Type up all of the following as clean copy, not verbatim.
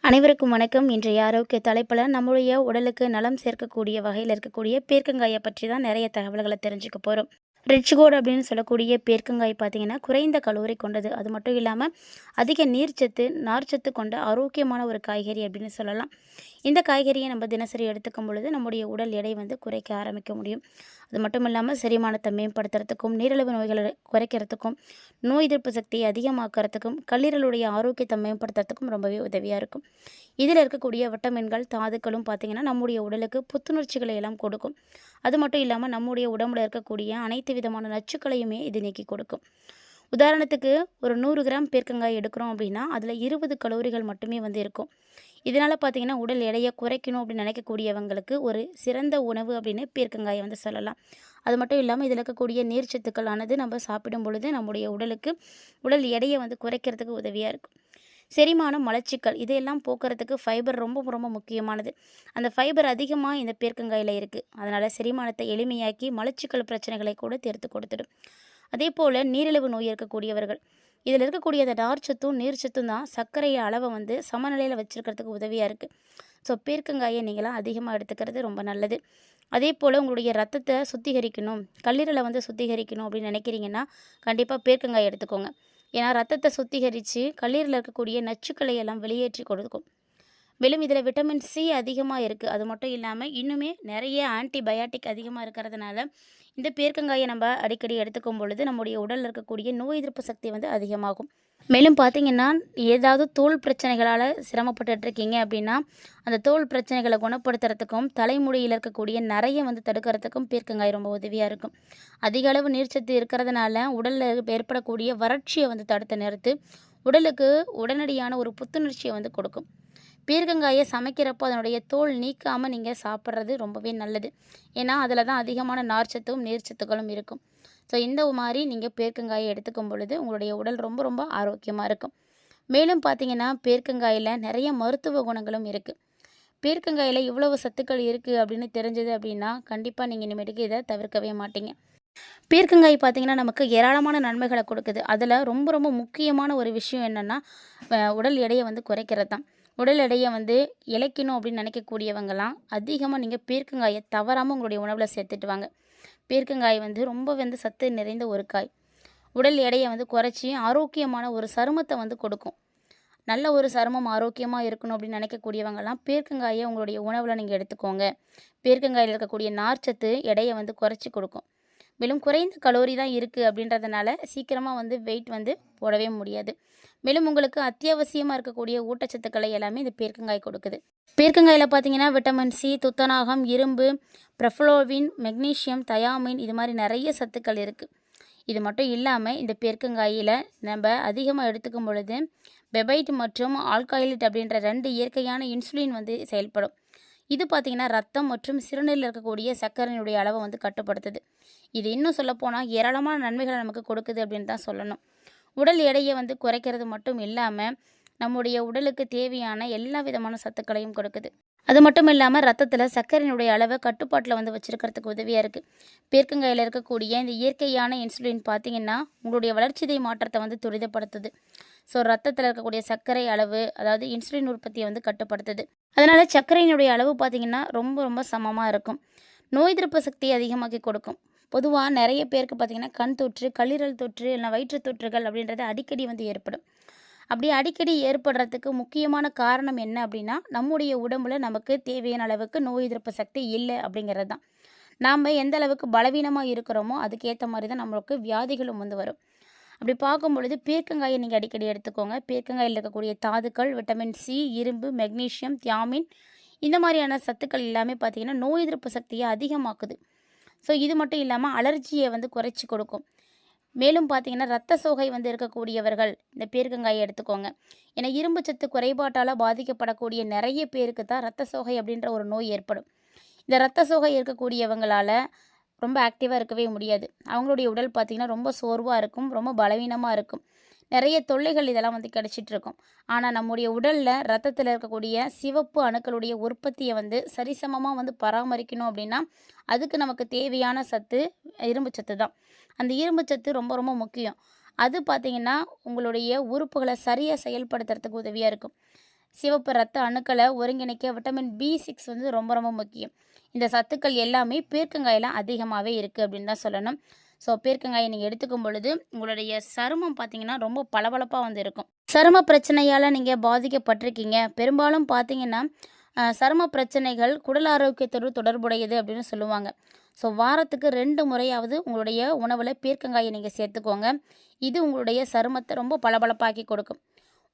அனைவருக்கும் வணக்கம். இன்றைய ஆரோக்கிய தலைப்பில் நம்முடைய உடலுக்கு நலம் சேர்க்கக்கூடிய வகையில் இருக்கக்கூடிய பீர்க்கங்காயை பற்றி தான் நிறைய தகவல்களை தெரிஞ்சுக்க போகிறோம். ரிச் கோட் அப்படின்னு சொல்லக்கூடிய பீர்க்கங்காய் பார்த்தீங்கன்னா குறைந்த கலோரி கொண்டது. அது மட்டும் இல்லாமல் அதிக நீர்ச்சத்து நார்ச்சத்து கொண்ட ஆரோக்கியமான ஒரு காய்கறி அப்படின்னு சொல்லலாம். இந்த காய்கறியை நம்ம தினசரி எடுத்துக்கும் பொழுது நம்முடைய உடல் எடை குறைக்க ஆரம்பிக்க முடியும். அது மட்டும் இல்லாமல் செரிமானத்தை மேம்படுத்துறதுக்கும், நீரிழிவு நோய்களை குறைக்கிறதுக்கும், நோய் எதிர்ப்பு சக்தியை அதிகமாக்கிறதுக்கும், கல்லீரலுடைய ஆரோக்கியத்தை மேம்படுத்துறதுக்கும் ரொம்பவே உதவியாக இருக்கும். இதில் இருக்கக்கூடிய விட்டமின்கள் தாதுக்களும் பார்த்திங்கன்னா நம்முடைய உடலுக்கு புத்துணர்ச்சிகளை எல்லாம் கொடுக்கும். அது மட்டும் இல்லாமல் நம்முடைய உடம்புல இருக்கக்கூடிய அனைத்து விதமான நச்சுக்களையுமே இது நீக்கி கொடுக்கும். உதாரணத்துக்கு ஒரு 100 கிராம் பீர்க்கங்காய் எடுக்கிறோம் அப்படின்னா அதில் 20 கலோரிகள் மட்டுமே இருக்கும். இதனால் பார்த்திங்கன்னா உடல் எடையை குறைக்கணும் அப்படின்னு நினைக்கக்கூடியவங்களுக்கு ஒரு சிறந்த உணவு அப்படின்னு பீர்க்கங்காயை சொல்லலாம். அது மட்டும் இல்லாமல் இதில் இருக்கக்கூடிய நீர்ச்சத்துக்கள் ஆனது நம்ம சாப்பிடும் பொழுது நம்முடைய உடலுக்கு உடல் எடையை குறைக்கிறதுக்கு உதவியாக இருக்கும். செரிமானம், மலச்சிக்கல் இதையெல்லாம் போக்குறதுக்கு ஃபைபர் ரொம்ப ரொம்ப முக்கியமானது. அந்த ஃபைபர் அதிகமாக இந்த பீர்க்கங்காயில் இருக்குது. அதனால் செரிமானத்தை எளிமையாக்கி மலச்சிக்கல் பிரச்சனைகளை கூட தீர்த்து கொடுத்துடும். அதே போல் நீரிழிவு நோய் இருக்கக்கூடியவர்கள் இதில் இருக்கக்கூடிய அந்த நார்ச்சத்தும் நீர்ச்சத்தும் தான் சர்க்கரை அளவை சமநிலையில் வச்சுருக்கிறதுக்கு உதவியாக இருக்குது. ஸோ பீர்க்கங்காயை நீங்களாம் அதிகமாக எடுத்துக்கிறது ரொம்ப நல்லது. அதே போல் உங்களுடைய ரத்தத்தை சுத்திகரிக்கணும், கல்லீரலை சுத்திகரிக்கணும் அப்படின்னு நினைக்கிறீங்கன்னா கண்டிப்பாக பீர்க்கங்காய் எடுத்துக்கோங்க. ஏன்னா ரத்தத்தை சுத்திகரித்து கல்லீரலில் இருக்கக்கூடிய நச்சுக்களை எல்லாம் வெளியேற்றி கொடுக்கும். மேலும் இதில் விட்டமின் சி அதிகமாக இருக்குது. அது மட்டும் இல்லாமல் இன்னுமே நிறைய ஆன்டிபயாட்டிக் அதிகமாக இருக்கிறதுனால இந்த பீர்க்கங்காயை நம்ம அடிக்கடி எடுத்துக்கும் பொழுது நம்முடைய உடலில் இருக்கக்கூடிய நோய் எதிர்ப்பு சக்தி அதிகமாகும். மேலும் பார்த்திங்கன்னா ஏதாவது தோல் பிரச்சனைகளால் சிரமப்பட்டுருக்கீங்க அப்படின்னா அந்த தோல் பிரச்சனைகளை குணப்படுத்துறதுக்கும் தலைமுடியில் இருக்கக்கூடிய நரையை தடுக்கிறதுக்கும் பீர்க்கங்காய் ரொம்ப உதவியாக இருக்கும். அதிக அளவு நீர்ச்சத்து இருக்கிறதுனால உடலில் ஏற்படக்கூடிய வறட்சியை தடுத்து நிறுத்து உடலுக்கு உடனடியான ஒரு புத்துணர்ச்சியை கொடுக்கும். பீர்க்கங்காயை சமைக்கிறப்போ அதனுடைய தோல் நீக்காமல் நீங்கள் சாப்பிட்றது ரொம்பவே நல்லது. ஏன்னா அதில் தான் அதிகமான நார்ச்சத்தும் நீர்ச்சத்துக்களும் இருக்கும். ஸோ இந்த மாதிரி நீங்கள் பீர்க்கங்காயை எடுத்துக்கும் பொழுது உங்களுடைய உடல் ரொம்ப ரொம்ப ஆரோக்கியமாக இருக்கும். மேலும் பார்த்திங்கன்னா பீர்க்கங்காயில் நிறைய மருத்துவ குணங்களும் இருக்குது. பீர்க்கங்காயில் இவ்வளவு சத்துக்கள் இருக்குது அப்படின்னு தெரிஞ்சது அப்படின்னா கண்டிப்பாக நீங்கள் இனிமேட்டுக்கு இதை தவிர்க்கவே மாட்டீங்க. பீர்க்கங்காய் பார்த்திங்கன்னா நமக்கு ஏராளமான நன்மைகளை கொடுக்குது. அதில் ரொம்ப ரொம்ப முக்கியமான ஒரு விஷயம் என்னென்னா உடல் எடையை குறைக்கிறது தான். உடல் எடையை இழைக்கணும் அப்படின்னு நினைக்கக்கூடியவங்களாம் அதிகமாக நீங்கள் பீர்க்கங்காயை தவறாமல் உங்களுடைய உணவில் சேர்த்துட்டு வாங்க. பீர்க்கங்காய் ரொம்ப சத்து நிறைந்த ஒரு காய். உடல் எடையை குறைச்சி ஆரோக்கியமான ஒரு சருமத்தை கொடுக்கும். நல்ல ஒரு சருமம் ஆரோக்கியமாக இருக்கணும் அப்படின்னு நினைக்கக்கூடியவங்கலாம் பீர்க்கங்காயை உங்களுடைய உணவில் நீங்கள் எடுத்துக்கோங்க. பீர்க்கங்காயில் இருக்கக்கூடிய நார்ச்சத்து எடையை குறைச்சி கொடுக்கும். மேலும் குறைந்த கலோரி தான் இருக்குது அப்படின்றதுனால சீக்கிரமாக வெயிட் போடவே முடியாது. மேலும் உங்களுக்கு அத்தியாவசியமாக இருக்கக்கூடிய ஊட்டச்சத்துக்களை எல்லாமே இந்த பீர்க்கங்காய் கொடுக்குது. பீர்க்கங்காயில் பார்த்தீங்கன்னா விட்டமின் சி, துத்தநாகம், இரும்பு, பிரஃப்ளோவின், மெக்னீஷியம், தயாமின் இது மாதிரி நிறைய சத்துக்கள் இருக்குது. இது மட்டும் இல்லாமல் இந்த பீர்க்கங்காயில் நம்ம அதிகமாக எடுத்துக்கும் பொழுது பெபைட் மற்றும் ஆல்காயிலிட் அப்படின்ற 2 இயற்கையான இன்சுலின் செயல்படும். இது பார்த்திங்கன்னா ரத்தம் மற்றும் சிறுநீரில் இருக்கக்கூடிய சர்க்கரையினுடைய அளவை கட்டுப்படுத்துது. இது இன்னும் சொல்லப்போனால் ஏராளமான நன்மைகளை நமக்கு கொடுக்குது அப்படின்னு தான் சொல்லணும். உடல் எடையை குறைக்கிறது மட்டும் இல்லாமல் நம்முடைய உடலுக்கு தேவையான எல்லா விதமான சத்துக்களையும் கொடுக்குது. அது மட்டும் இல்லாமல் ரத்தத்தில் சர்க்கரையினுடைய அளவை கட்டுப்பாட்டில் வச்சுருக்கிறதுக்கு உதவியாக இருக்குது. பீர்க்கங்காயில் இருக்கக்கூடிய இந்த இயற்கையான இன்சுலின் பார்த்திங்கன்னா உங்களுடைய வளர்ச்சிதை மாற்றத்தை துரிதப்படுத்துது. ஸோ ரத்தத்தில் இருக்கக்கூடிய சர்க்கரை அளவு அதாவது இன்சுலின் உற்பத்தியை கட்டுப்படுத்துது. அதனால் சர்க்கரையினுடைய அளவு பார்த்திங்கன்னா ரொம்ப ரொம்ப சமமாக இருக்கும். நோய் எதிர்ப்பு சக்தியை அதிகமாக்கி கொடுக்கும். பொதுவாக நிறைய பேருக்கு பார்த்திங்கன்னா கண் தொற்று, கல்லீரல் தொற்று இல்லை வயிற்று தொற்றுகள் அப்படின்றது அடிக்கடி ஏற்படும். அப்படி அடிக்கடி ஏற்படுறதுக்கு முக்கியமான காரணம் என்ன அப்படின்னா நம்முடைய உடம்புல நமக்கு தேவையான அளவுக்கு நோய் எதிர்ப்பு சக்தி இல்லை அப்படிங்கிறது தான். நாம் எந்த அளவுக்கு பலவீனமாக இருக்கிறோமோ அதுக்கேற்ற மாதிரி தான் நம்மளுக்கு வியாதிகளும் வரும். அப்படி பார்க்கும் பொழுது பீர்க்கங்காயை நீங்கள் அடிக்கடி எடுத்துக்கோங்க. பீர்க்கங்காயில் இருக்கக்கூடிய தாதுக்கள் விட்டமின் சி, இரும்பு, மெக்னீஷியம், தியாமின் இந்த மாதிரியான சத்துக்கள் எல்லாமே பார்த்திங்கன்னா நோய் எதிர்ப்பு சக்தியை அதிகமாக்குது. ஸோ இது மட்டும் இல்லாமல் அலர்ஜியை குறைச்சி கொடுக்கும். மேலும் பார்த்திங்கன்னா ரத்த சோகை இருக்கக்கூடியவர்கள் இந்த பீர்க்கங்காயை எடுத்துக்கோங்க. ஏன்னா இரும்பு சத்து குறைபாட்டால் பாதிக்கப்படக்கூடிய நிறைய பேருக்கு தான் ரத்த சோகை அப்படின்ற ஒரு நோய் ஏற்படும். இந்த ரத்த சோகை இருக்கக்கூடியவங்களால் ரொம்ப ஆக்டிவாக இருக்கவே முடியாது. அவங்களுடைய உடல் பார்த்திங்கன்னா ரொம்ப சோர்வாக இருக்கும், ரொம்ப பலவீனமாக இருக்கும். நிறைய தொல்லைகள் இதெல்லாம் கிடச்சிட்ருக்கும். ஆனால் நம்முடைய உடலில் ரத்தத்தில் இருக்கக்கூடிய சிவப்பு அணுக்களுடைய உற்பத்தியை சரிசமமாக பராமரிக்கணும் அப்படின்னா அதுக்கு நமக்கு தேவையான சத்து இரும்பு சத்து தான். அந்த இரும்பு சத்து ரொம்ப ரொம்ப முக்கியம். அது பார்த்திங்கன்னா உங்களுடைய உறுப்புகளை சரியாக செயல்படுத்துறதுக்கு உதவியாக இருக்கும். சிவப்பு ரத்த அணுக்களை ஒருங்கிணைக்க விட்டமின் B6 வந்து ரொம்ப ரொம்ப முக்கியம். இந்த சத்துக்கள் எல்லாமே பீர்க்கங்காயில் அதிகமாகவே இருக்குது அப்படின்னு தான் சொல்லணும். ஸோ பீர்க்கங்காயை நீங்கள் எடுத்துக்கும் பொழுது உங்களுடைய சருமம் பார்த்தீங்கன்னா ரொம்ப பளபளப்பாக வந்து இருக்கும். சரும பிரச்சனையால் நீங்கள் பாதிக்கப்பட்டிருக்கீங்க, பெரும்பாலும் பார்த்தீங்கன்னா சரும பிரச்சனைகள் குடல் ஆரோக்கியத்தோடு தொடர்புடையது அப்படின்னு சொல்லுவாங்க. ஸோ வாரத்துக்கு 2 முறையாவது உங்களுடைய உணவில் பீர்க்கங்காயை நீங்கள் சேர்த்துக்கோங்க. இது உங்களுடைய சருமத்தை ரொம்ப பளபளப்பாக்கி கொடுக்கும்.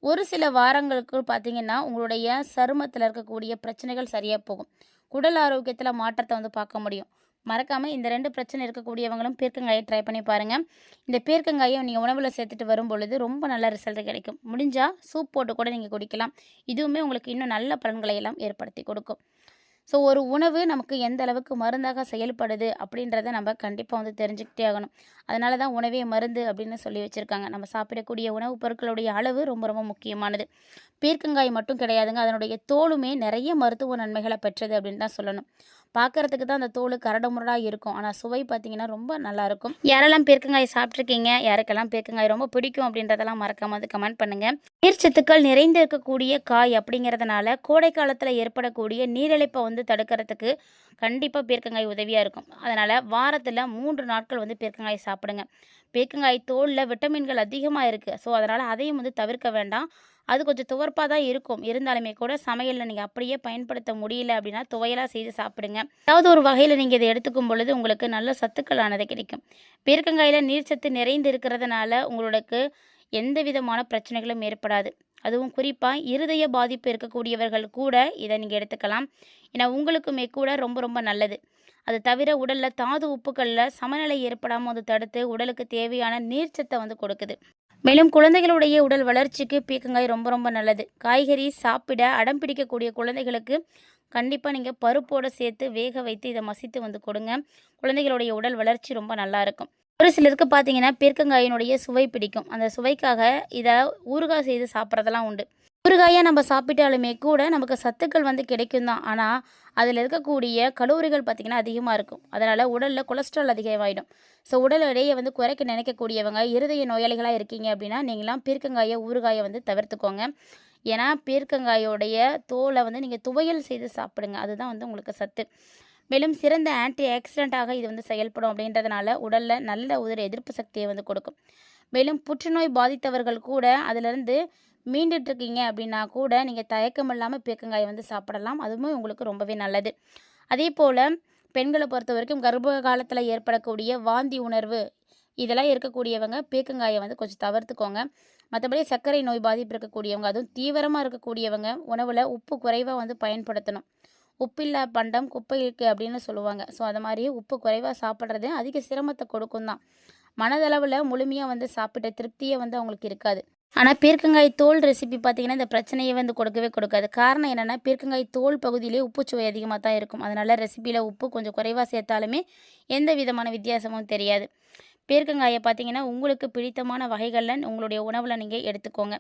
ஒரு சில வாரங்களுக்கு பார்த்தீங்கன்னா உங்களுடைய சருமத்தில் இருக்கக்கூடிய பிரச்சனைகள் சரியாக போகும். குடல் ஆரோக்கியத்தில் மாற்றத்தை வந்து பார்க்க முடியும். மறக்காமல் இந்த 2 பிரச்சனை இருக்கக்கூடியவங்களும் பீர்க்கங்காயை ட்ரை பண்ணி பாருங்கள். இந்த பீர்க்கங்காயை நீங்கள் உணவில் சேர்த்துட்டு வரும் பொழுது ரொம்ப நல்ல ரிசல்ட் கிடைக்கும். முடிஞ்சால் சூப் போட்டு கூட நீங்கள் குடிக்கலாம். இதுவுமே உங்களுக்கு இன்னும் நல்ல பலன்களை எல்லாம் ஏற்படுத்தி கொடுக்கும். ஸோ ஒரு உணவு நமக்கு எந்த அளவுக்கு மருந்தாக செயல்படுது அப்படின்றத நம்ம கண்டிப்பாக வந்து தெரிஞ்சுக்கிட்டே ஆகணும். அதனால தான் உணவே மருந்து அப்படின்னு சொல்லி வச்சுருக்காங்க. நம்ம சாப்பிடக்கூடிய உணவுப் பொருட்களுடைய அளவு ரொம்ப ரொம்ப முக்கியமானது. பீர்க்கங்காய் மட்டும் கிடையாதுங்க, அதனுடைய தோலுமே நிறைய மருத்துவ நன்மைகளை பெற்றது அப்படின்னு தான் சொல்லணும். பார்க்குறதுக்கு தான் அந்த தோல் கரடுமுரடாக இருக்கும், ஆனால் சுவை பார்த்திங்கன்னா ரொம்ப நல்லாயிருக்கும். யாரெல்லாம் பீர்க்கங்காய் சாப்பிட்ருக்கீங்க, யாருக்கெல்லாம் பீர்க்கங்காய் ரொம்ப பிடிக்கும் அப்படின்றதெல்லாம் மறக்காம வந்து கமெண்ட் பண்ணுங்கள். நீர்ச்சத்துக்கள் நிறைந்து இருக்கக்கூடிய காய் அப்படிங்கிறதுனால கோடை காலத்தில் ஏற்படக்கூடிய நீரிழிப்பை வந்து தடுக்கிறதுக்கு கண்டிப்பாக பீர்க்கங்காய் உதவியாக இருக்கும். அதனால் வாரத்தில் 3 நாட்கள் வந்து பீர்க்கங்காய் சாப்பிடுங்க. பீர்க்கங்காய் தோலில் விட்டமின்கள் அதிகமாக இருக்குது. ஸோ அதனால் அதையும் வந்து தவிர்க்க வேண்டாம். அது கொஞ்சம் துவர்ப்பாக தான் இருக்கும், இருந்தாலுமே கூட சமையலில் நீங்கள் அப்படியே பயன்படுத்த முடியல அப்படின்னா துவையலாக செய்து சாப்பிடுங்க. ஏதாவது ஒரு வகையில் நீங்கள் இதை எடுத்துக்கும் பொழுது உங்களுக்கு நல்ல சத்துக்களானது கிடைக்கும். பீர்க்கங்காயில் நீர்ச்சத்து நிறைந்து இருக்கிறதுனால உங்களுக்கு எந்த விதமான பிரச்சனைகளும் ஏற்படாது. அதுவும் குறிப்பாக இருதய பாதிப்பு இருக்கக்கூடியவர்கள் கூட இதை நீங்கள் எடுத்துக்கலாம். ஏன்னா உங்களுக்குமே கூட ரொம்ப ரொம்ப நல்லது. அது தவிர உடலில் தாது உப்புக்களில் சமநிலை ஏற்படாமல் வந்து தடுத்து உடலுக்கு தேவையான நீர்ச்சத்தை வந்து கொடுக்குது. மேலும் குழந்தைகளுடைய உடல் வளர்ச்சிக்கு பீர்க்கங்காய் ரொம்ப ரொம்ப நல்லது. காய்கறி சாப்பிட அடம் பிடிக்கக்கூடிய குழந்தைகளுக்கு கண்டிப்பாக நீங்கள் பருப்போடு சேர்த்து வேக வைத்து இதை மசித்து வந்து கொடுங்க. குழந்தைகளுடைய உடல் வளர்ச்சி ரொம்ப நல்லா இருக்கும். ஒரு சிலருக்கு பார்த்தீங்கன்னா பீர்க்கங்காயினுடைய சுவை பிடிக்கும். அந்த சுவைக்காக இதை ஊறுகாய் செய்து சாப்பிட்றதெல்லாம் உண்டு. ஊறுகாயாக நம்ம சாப்பிட்டாலுமே கூட நமக்கு சத்துக்கள் வந்து கிடைக்கும் தான், ஆனால் அதில் இருக்கக்கூடிய கலோரிகள் பார்த்திங்கன்னா அதிகமாக இருக்கும். அதனால் உடலில் கொலஸ்ட்ரால் அதிகமாகிடும். ஸோ உடல் எடையை வந்து குறைக்க நினைக்கக்கூடியவங்க, இருதய நோயாளிகளாக இருக்கீங்க அப்படின்னா நீங்களாம் பீர்க்கங்காயை ஊறுகாயை வந்து தவிர்த்துக்கோங்க. ஏன்னா பீர்க்கங்காயோடைய தோலை வந்து நீங்கள் துவையல் செய்து சாப்பிடுங்க, அதுதான் வந்து உங்களுக்கு சத்து. மேலும் சிறந்த ஆன்டி ஆக்சிடென்ட்டாக இது வந்து செயல்படும் அப்படின்றதுனால உடலில் நல்ல ஒரு எதிர்ப்பு சக்தியை வந்து கொடுக்கும். மேலும் புற்றுநோய் பாதித்தவர்கள் கூட அதிலிருந்து மீண்டுட்ருக்கீங்க அப்படின்னா கூட நீங்கள் தயக்கம் இல்லாமல் பீர்க்கங்காயை வந்து சாப்பிடலாம். அதுவுமே உங்களுக்கு ரொம்பவே நல்லது. அதே போல் பெண்களை பொறுத்த வரைக்கும் கர்ப்ப காலத்தில் ஏற்படக்கூடிய வாந்தி உணர்வு இதெல்லாம் இருக்கக்கூடியவங்க பீர்க்கங்காயை வந்து கொஞ்சம் தவிர்த்துக்கோங்க. மற்றபடி சர்க்கரை நோய் பாதிப்பு இருக்கக்கூடியவங்க, அதுவும் தீவிரமாக இருக்கக்கூடியவங்க உணவில் உப்பு குறைவாக வந்து பயன்படுத்தணும். உப்பில்லா பண்டம் குப்பை இருக்குது அப்படின்னு சொல்லுவாங்க. ஸோ அது மாதிரி உப்பு குறைவாக சாப்பிட்றது அதிக சிரமத்தை கொடுக்கும் தான். மனதளவில் முழுமையாக வந்து சாப்பிட்ட திருப்தியே வந்து அவங்களுக்கு இருக்காது. ஆனால் பீர்க்கங்காய் தோல் ரெசிபி பார்த்திங்கன்னா இந்த பிரச்சனையை வந்து கொடுக்கவே கொடுக்காது. காரணம் என்னென்னா பீர்க்கங்காய் தோல் பகுதியிலே உப்புச்சுவை அதிகமாக தான் இருக்கும். அதனால் ரெசிபியில் உப்பு கொஞ்சம் குறைவாக சேர்த்தாலுமே எந்த விதமான வித்தியாசமும் தெரியாது. பீர்க்கங்காயை பார்த்திங்கன்னா உங்களுக்கு பிடித்தமான வகைகளில் உங்களுடைய உணவில் நீங்கள் எடுத்துக்கோங்க.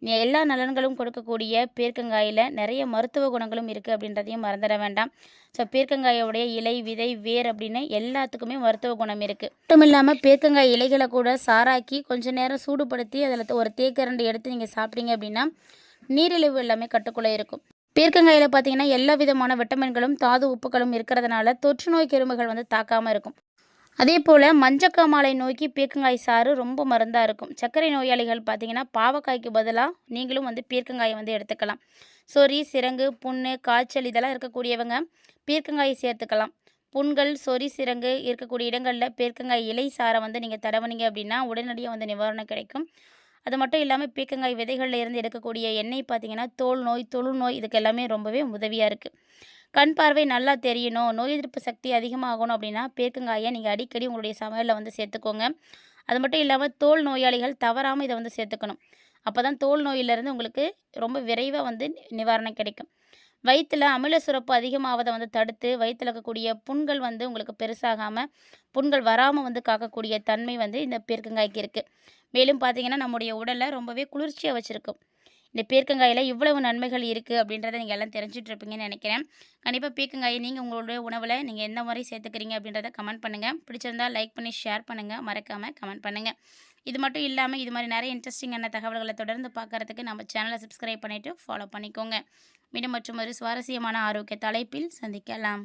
எல்லா நலன்களும் கொடுக்கக்கூடிய பீர்க்கங்காயில் நிறைய மருத்துவ குணங்களும் இருக்குது அப்படின்றதையும் மறந்துட வேண்டாம். ஸோ பீர்க்கங்காயோடைய இலை, விதை, வேர் அப்படின்னு எல்லாத்துக்குமே மருத்துவ குணம் இருக்குது. மட்டும் இல்லாமல் பீர்க்கங்காய் இலைகளை கூட சாராக்கி கொஞ்சம் நேரம் சூடுபடுத்தி அதில் ஒரு தேக்கரண்டி எடுத்து நீங்கள் சாப்பிட்டீங்க அப்படின்னா நீரிழிவு எல்லாமே கட்டுக்குள்ளே இருக்கும். பீர்க்கங்காயில் பார்த்திங்கன்னா எல்லா விதமான விட்டமின்களும் தாது உப்புகளும் இருக்கிறதுனால தொற்று நோய் கிருமிகள் வந்து தாக்காமல் இருக்கும். அதே போல் மஞ்சக்காமாலை நோய்க்கு பீர்க்கங்காய் சாறு ரொம்ப மருந்தாக இருக்கும். சர்க்கரை நோயாளிகள் பார்த்திங்கன்னா பாவக்காய்க்கு பதிலாக நீங்களும் வந்து பீர்க்கங்காயை வந்து எடுத்துக்கலாம். சொறி, சிரங்கு, புண்ணு, காய்ச்சல் இதெல்லாம் இருக்கக்கூடியவங்க பீர்க்கங்காயை சேர்த்துக்கலாம். புண்கள், சொறி, சிரங்கு இருக்கக்கூடிய இடங்களில் பீர்க்கங்காய் இலை சாரை வந்து நீங்கள் தடவுனீங்க அப்படின்னா உடனடியாக வந்து நிவாரணம் கிடைக்கும். அது மட்டும் இல்லாமல் பீர்க்கங்காய் விதைகளில் இருந்து எடுக்கக்கூடிய எண்ணெய் பார்த்திங்கன்னா தோல் நோய், தொழுநோய் இதுக்கு எல்லாமே ரொம்பவே உதவியாக இருக்குது. கண் பார்வை நல்லா தெரியணும், நோய் எதிர்ப்பு சக்தி அதிகமாகணும் அப்படின்னா பீர்க்கங்காயை நீங்கள் அடிக்கடி உங்களுடைய சமையலில் வந்து சேர்த்துக்கோங்க. அது மட்டும் இல்லாமல் தோல் நோயாளிகள் தவறாமல் இதை வந்து சேர்த்துக்கணும். அப்போ தான் தோல் நோயிலிருந்து உங்களுக்கு ரொம்ப விரைவாக வந்து நிவாரணம் கிடைக்கும். வயிற்றில் அமில சுரப்பு அதிகமாவதை வந்து தடுத்து வயிற்றில் இருக்கக்கூடிய புண்கள் வந்து உங்களுக்கு பெருசாகாமல் புண்கள் வராமல் வந்து காக்கக்கூடிய தன்மை வந்து இந்த பீர்க்கங்காய்க்கு இருக்குது. மேலும் பார்த்திங்கன்னா நம்முடைய உடலை ரொம்பவே குளிர்ச்சியாக வச்சுருக்கும். இந்த பீர்க்கங்காயில் இவ்வளவு நன்மைகள் இருக்குது அப்படின்றத நீங்கள் எல்லாம் தெரிஞ்சுட்டு இருப்பீங்கன்னு நினைக்கிறேன். கண்டிப்பாக பீர்க்கங்காயை நீங்கள் உங்களுடைய உணவில் நீங்கள் எந்த மாதிரி சேர்த்துக்கிறீங்க அப்படின்றத கமெண்ட் பண்ணுங்கள். பிடிச்சிருந்தால் லைக் பண்ணி ஷேர் பண்ணுங்கள். மறக்காமல் கமெண்ட் பண்ணுங்கள். இது மட்டும் இல்லாமல் இது மாதிரி நிறைய இன்ட்ரெஸ்டிங்கான தகவல்களை தொடர்ந்து பார்க்குறதுக்கு நம்ம சேனலை சப்ஸ்கிரைப் பண்ணிவிட்டு ஃபாலோ பண்ணிக்கோங்க. மீண்டும் மற்றும் ஒரு சுவாரஸ்யமான ஆரோக்கிய தலைப்பில் சந்திக்கலாம்.